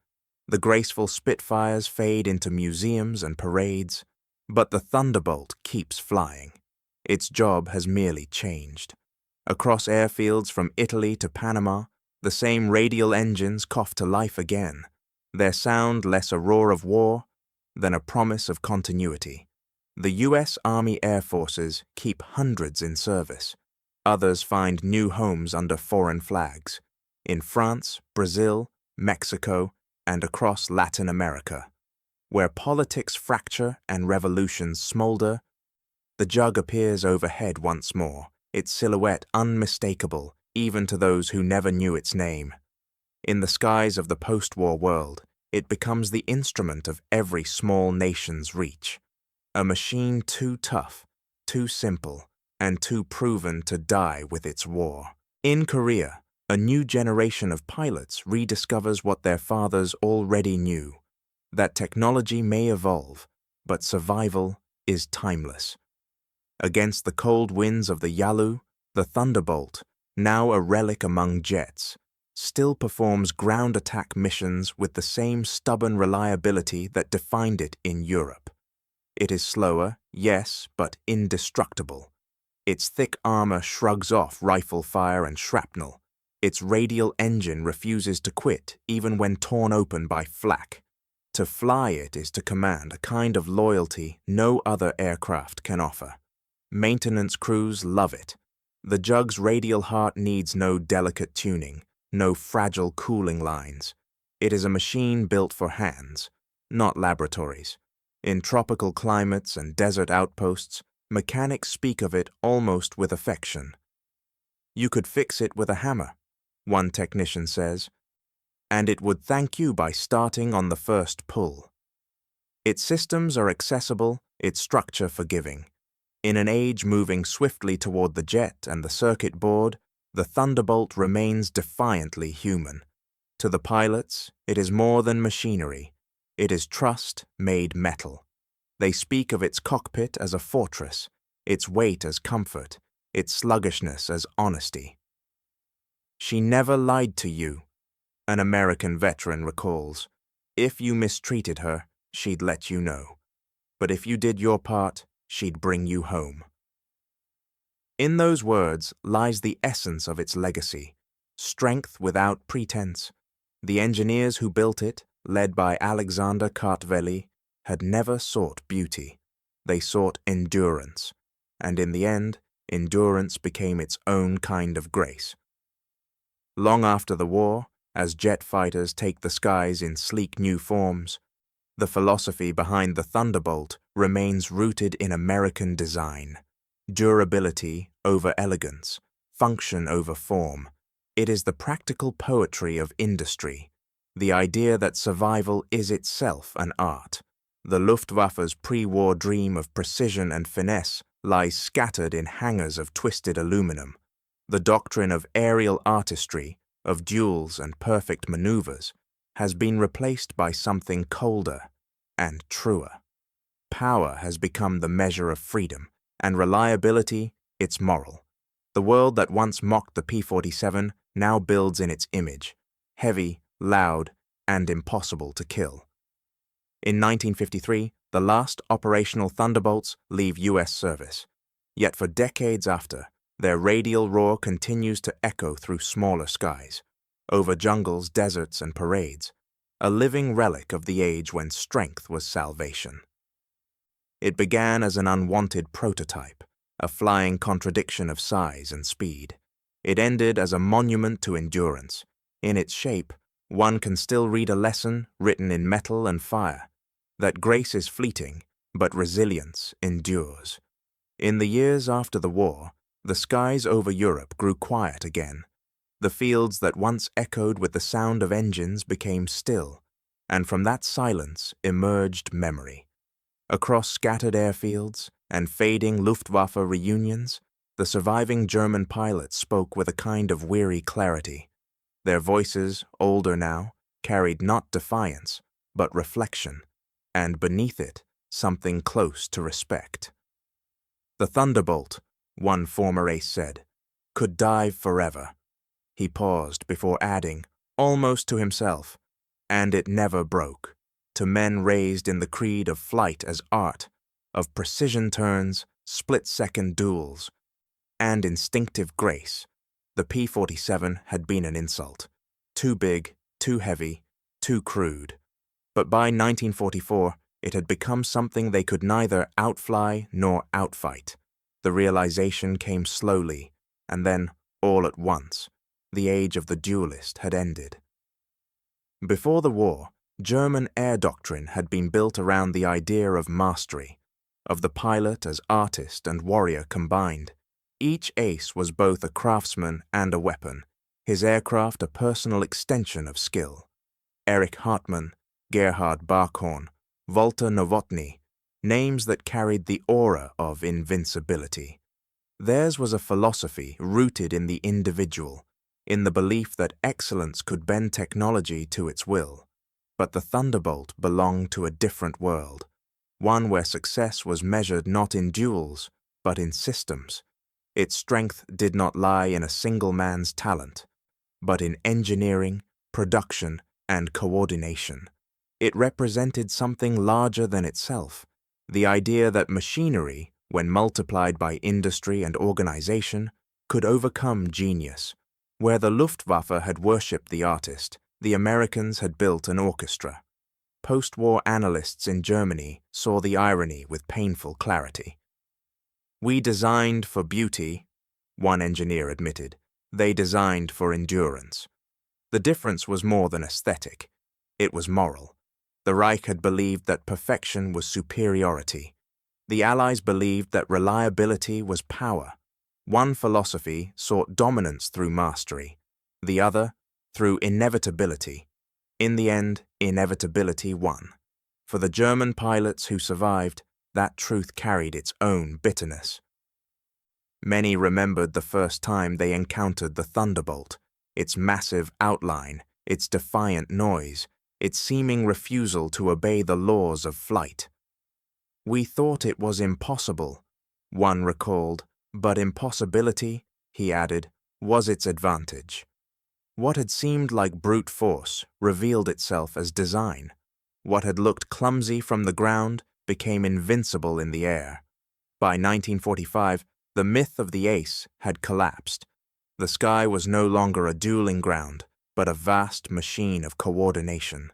The graceful Spitfires fade into museums and parades, but the Thunderbolt keeps flying. Its job has merely changed. Across airfields from Italy to Panama, the same radial engines cough to life again, their sound less a roar of war than a promise of continuity. The U.S. Army Air Forces keep hundreds in service. Others find new homes under foreign flags, in France, Brazil, Mexico, and across Latin America. Where politics fracture and revolutions smolder, the Jug appears overhead once more, its silhouette unmistakable even to those who never knew its name. In the skies of the post-war world, it becomes the instrument of every small nation's reach. A machine too tough, too simple, and too proven to die with its war. In Korea, a new generation of pilots rediscovers what their fathers already knew: that technology may evolve, but survival is timeless. Against the cold winds of the Yalu, the Thunderbolt, now a relic among jets, still performs ground attack missions with the same stubborn reliability that defined it in Europe. It is slower, yes, but indestructible. Its thick armor shrugs off rifle fire and shrapnel. Its radial engine refuses to quit even when torn open by flak. To fly it is to command a kind of loyalty no other aircraft can offer. Maintenance crews love it. The Jug's radial heart needs no delicate tuning, no fragile cooling lines. It is a machine built for hands, not laboratories. In tropical climates and desert outposts, mechanics speak of it almost with affection. "You could fix it with a hammer," one technician says, "and it would thank you by starting on the first pull." Its systems are accessible, its structure forgiving. In an age moving swiftly toward the jet and the circuit board, the Thunderbolt remains defiantly human. To the pilots, it is more than machinery. It is trust made metal. They speak of its cockpit as a fortress, its weight as comfort, its sluggishness as honesty. "She never lied to you," an American veteran recalls. "If you mistreated her, she'd let you know. But if you did your part, she'd bring you home." In those words lies the essence of its legacy: strength without pretense. The engineers who built it, led by Alexander Kartveli, had never sought beauty. They sought endurance, and in the end, endurance became its own kind of grace. Long after the war, as jet fighters take the skies in sleek new forms, the philosophy behind the Thunderbolt remains rooted in American design. Durability over elegance, function over form. It is the practical poetry of industry, the idea that survival is itself an art. The Luftwaffe's pre-war dream of precision and finesse lies scattered in hangars of twisted aluminum. The doctrine of aerial artistry, of duels and perfect maneuvers, has been replaced by something colder and truer. Power has become the measure of freedom, and reliability its moral. The world that once mocked the P-47 now builds in its image, heavy, loud, and impossible to kill. In 1953, the last operational Thunderbolts leave U.S. service. Yet for decades after, their radial roar continues to echo through smaller skies, over jungles, deserts, and parades, a living relic of the age when strength was salvation. It began as an unwanted prototype, a flying contradiction of size and speed. It ended as a monument to endurance. In its shape, one can still read a lesson written in metal and fire, that grace is fleeting, but resilience endures. In the years after the war, the skies over Europe grew quiet again. The fields that once echoed with the sound of engines became still, and from that silence emerged memory. Across scattered airfields and fading Luftwaffe reunions, the surviving German pilots spoke with a kind of weary clarity. Their voices, older now, carried not defiance, but reflection, and beneath it, something close to respect. "The Thunderbolt," one former ace said, "could dive forever." He paused before adding, almost to himself, "and it never broke." To men raised in the creed of flight as art, of precision turns, split-second duels, and instinctive grace, the P-47 had been an insult. Too big, too heavy, too crude. But by 1944, it had become something they could neither outfly nor outfight. The realization came slowly, and then, all at once, the age of the duelist had ended. Before the war, German air doctrine had been built around the idea of mastery, of the pilot as artist and warrior combined. Each ace was both a craftsman and a weapon, his aircraft a personal extension of skill. Erich Hartmann, Gerhard Barkhorn, Walter Nowotny, names that carried the aura of invincibility. Theirs was a philosophy rooted in the individual, in the belief that excellence could bend technology to its will. But the Thunderbolt belonged to a different world, one where success was measured not in duels, but in systems. Its strength did not lie in a single man's talent, but in engineering, production, and coordination. It represented something larger than itself, the idea that machinery, when multiplied by industry and organization, could overcome genius. Where the Luftwaffe had worshipped the artist, the Americans had built an orchestra. Post-war analysts in Germany saw the irony with painful clarity. "We designed for beauty," one engineer admitted. "They designed for endurance." The difference was more than aesthetic. It was moral. The Reich had believed that perfection was superiority. The Allies believed that reliability was power. One philosophy sought dominance through mastery, the other through inevitability. In the end, inevitability won. For the German pilots who survived, that truth carried its own bitterness. Many remembered the first time they encountered the Thunderbolt, its massive outline, its defiant noise, its seeming refusal to obey the laws of flight. "We thought it was impossible," one recalled, But impossibility, he added, was its advantage. What had seemed like brute force revealed itself as design. What had looked clumsy from the ground became invincible in the air. By 1945, the myth of the ace had collapsed. The sky was no longer a dueling ground, but a vast machine of coordination.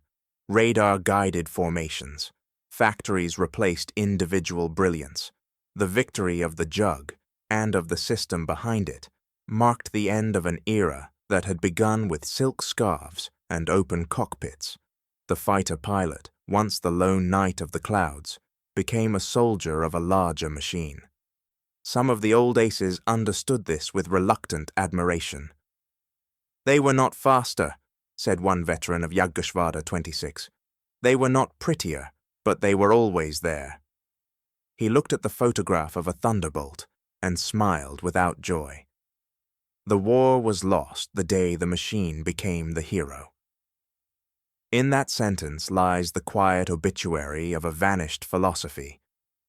Radar-guided formations. Factories replaced individual brilliance. The victory of the jug, and of the system behind it, marked the end of an era that had begun with silk scarves and open cockpits. The fighter pilot, once the lone knight of the clouds, became a soldier of a larger machine. Some of the old aces understood this with reluctant admiration. "They were not faster," said one veteran of Yagdashvada 26. "They were not prettier, but they were always there." He looked at the photograph of a Thunderbolt and smiled without joy. The war was lost the day the machine became the hero. In that sentence lies the quiet obituary of a vanished philosophy.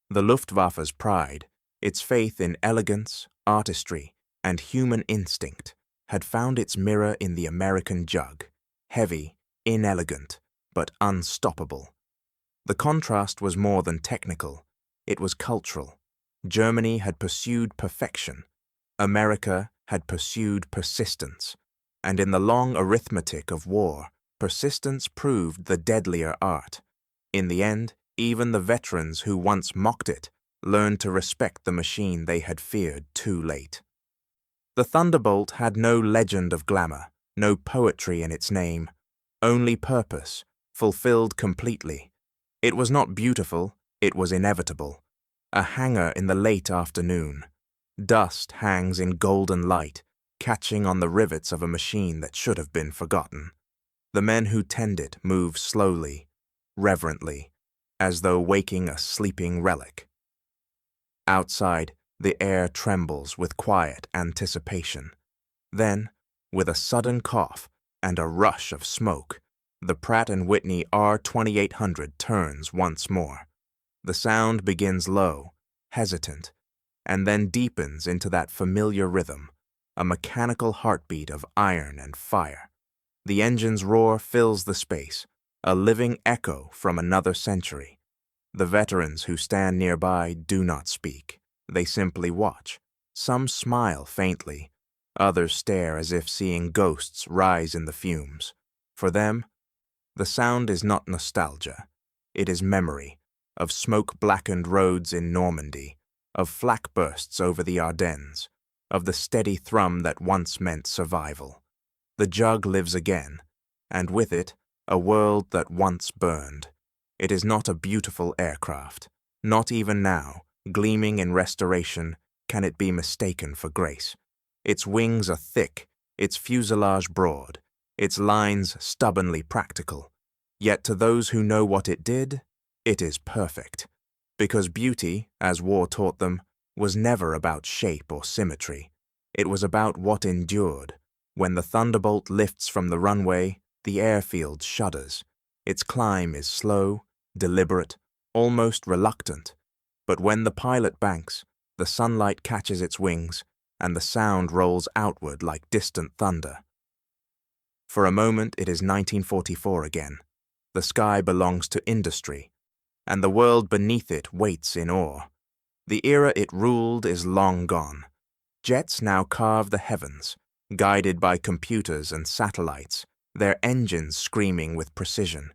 The Luftwaffe's pride, its faith in elegance, artistry, and human instinct, had found its mirror in the American jug, heavy, inelegant, but unstoppable. The contrast was more than technical, it was cultural. Germany had pursued perfection. America had pursued persistence. And in the long arithmetic of war, persistence proved the deadlier art. In the end, even the veterans who once mocked it learned to respect the machine they had feared too late. The Thunderbolt had no legend of glamour, no poetry in its name, only purpose, fulfilled completely. It was not beautiful, it was inevitable. A hangar in the late afternoon. Dust hangs in golden light, catching on the rivets of a machine that should have been forgotten. The men who tend it move slowly, reverently, as though waking a sleeping relic. Outside, the air trembles with quiet anticipation. Then, with a sudden cough and a rush of smoke, the Pratt & Whitney R2800 turns once more. The sound begins low, hesitant, and then deepens into that familiar rhythm, a mechanical heartbeat of iron and fire. The engine's roar fills the space, a living echo from another century. The veterans who stand nearby do not speak. They simply watch. Some smile faintly, others stare as if seeing ghosts rise in the fumes. For them, the sound is not nostalgia. It is memory of smoke-blackened roads in Normandy, of flak bursts over the Ardennes, of the steady thrum that once meant survival. The jug lives again, and with it, a world that once burned. It is not a beautiful aircraft. Not even now, gleaming in restoration, can it be mistaken for grace. Its wings are thick, its fuselage broad, its lines stubbornly practical. Yet to those who know what it did, it is perfect. Because beauty, as war taught them, was never about shape or symmetry. It was about what endured. When the Thunderbolt lifts from the runway, the airfield shudders. Its climb is slow, deliberate, almost reluctant. But when the pilot banks, the sunlight catches its wings, and the sound rolls outward like distant thunder. For a moment it is 1944 again. The sky belongs to industry, and the world beneath it waits in awe. The era it ruled is long gone. Jets now carve the heavens, guided by computers and satellites, their engines screaming with precision.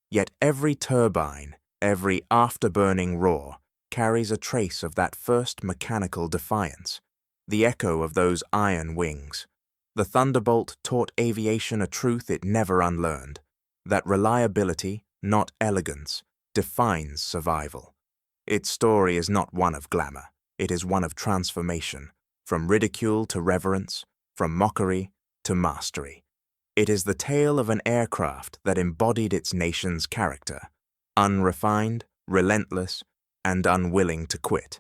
Yet every turbine, every afterburning roar, carries a trace of that first mechanical defiance, the echo of those iron wings. The Thunderbolt taught aviation a truth it never unlearned, that reliability, not elegance, defines survival. Its story is not one of glamour, it is one of transformation, from ridicule to reverence, from mockery to mastery. It is the tale of an aircraft that embodied its nation's character, unrefined, relentless, and unwilling to quit.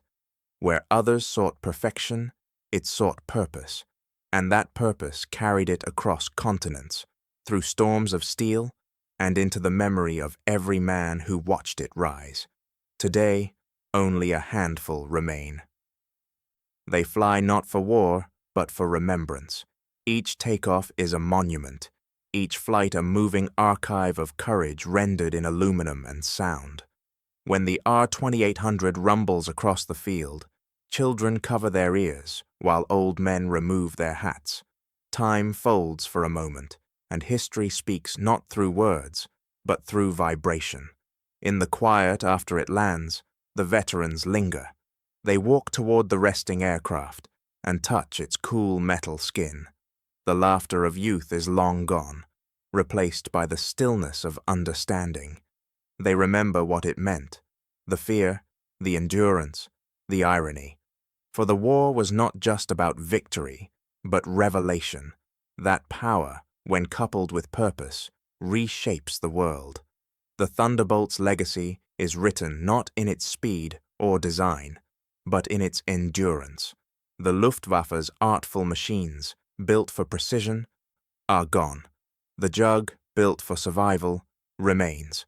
Where others sought perfection, it sought purpose, and that purpose carried it across continents, through storms of steel, and into the memory of every man who watched it rise. Today, only a handful remain. They fly not for war, but for remembrance. Each takeoff is a monument, each flight a moving archive of courage rendered in aluminum and sound. When the R-2800 rumbles across the field, children cover their ears while old men remove their hats. Time folds for a moment, and history speaks not through words, but through vibration. In the quiet after it lands, the veterans linger. They walk toward the resting aircraft and touch its cool metal skin. The laughter of youth is long gone, replaced by the stillness of understanding. They remember what it meant, the fear, the endurance, the irony. For the war was not just about victory, but revelation. That power, when coupled with purpose, reshapes the world. The Thunderbolt's legacy is written not in its speed or design, but in its endurance. The Luftwaffe's artful machines, built for precision, are gone. The Jug, built for survival, remains.